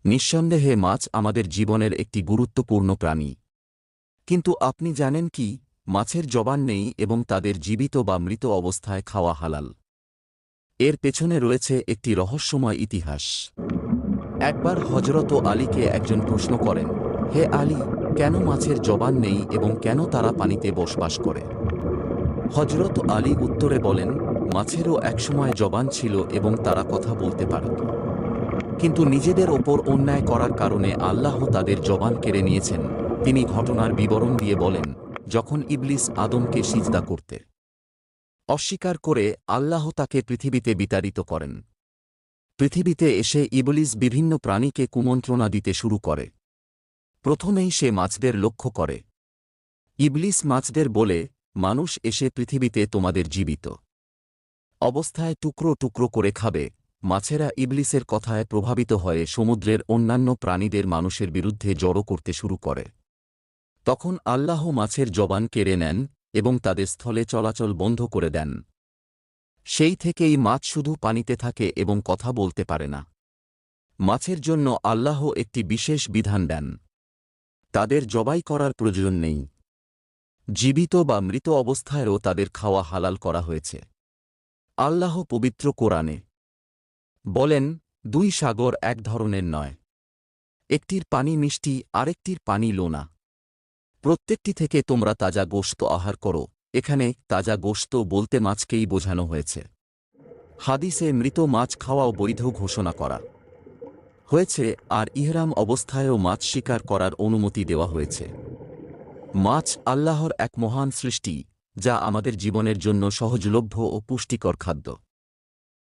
নিঃসন্দেহে মাছ আমাদের জীবনের একটি গুরুত্বপূর্ণ প্রাণী। কিন্তু আপনি জানেন কি, মাছের জবান নেই এবং তাদের জীবিত বা মৃত অবস্থায় খাওয়া হালাল। এর পেছনে রয়েছে একটি রহস্যময় ইতিহাস। একবার হজরত আলীকে একজন প্রশ্ন করেন, হে আলী, কেন মাছের জবান নেই এবং কেন তারা পানিতে বসবাস করে? হজরত আলী উত্তরে বলেন, মাছেরও একসময় জবান ছিল এবং তারা কথা বলতে পারত। কিন্তু নিজেদের ওপর অন্যায় করার কারণে আল্লাহ তাদের জবান কেড়ে নিয়েছেন। তিনি ঘটনার বিবরণ দিয়ে বলেন, যখন ইবলিস আদমকে সিজদা করতে অস্বীকার করে আল্লাহ তাকে পৃথিবীতে বিতাড়িত করেন। পৃথিবীতে এসে ইবলিস বিভিন্ন প্রাণীকে কুমন্ত্রণা দিতে শুরু করে। প্রথমেই সে মাছদের লক্ষ্য করে। ইবলিস মাছদের বলে, মানুষ এসে পৃথিবীতে তোমাদের জীবিত অবস্থায় টুকরো টুকরো করে খাবে। মাছেরা ইবলিসের কথায় প্রভাবিত হয়ে সমুদ্রের অন্যান্য প্রাণীদের মানুষের বিরুদ্ধে জড়ো করতে শুরু করে। তখন আল্লাহ মাছের জবান কেড়ে নেন এবং তাদের স্থলে চলাচল বন্ধ করে দেন। সেই থেকেই মাছ শুধু পানিতে থাকে এবং কথা বলতে পারে না। মাছের জন্য আল্লাহ একটি বিশেষ বিধান দেন। তাদের জবাই করার প্রয়োজন নেই। জীবিত বা মৃত অবস্থায়ও তাদের খাওয়া হালাল করা হয়েছে। আল্লাহ পবিত্র কোরআনে বলেন, দুই সাগর এক ধরনের নয়। একটির পানি মিষ্টি, আরেকটির পানি লোনা। প্রত্যেকটি থেকে তোমরা তাজা গোশত আহার করো। এখানে তাজা গোশত বলতে মাছকেই বোঝানো হয়েছে। হাদিসে মৃত মাছ খাওয়াও বৈধ ঘোষণা করা হয়েছে, আর ইহরাম অবস্থায়ও মাছ শিকার করার অনুমতি দেওয়া হয়েছে। মাছ আল্লাহর এক মহান সৃষ্টি, যা আমাদের জীবনের জন্য সহজলভ্য ও পুষ্টিকর খাদ্য।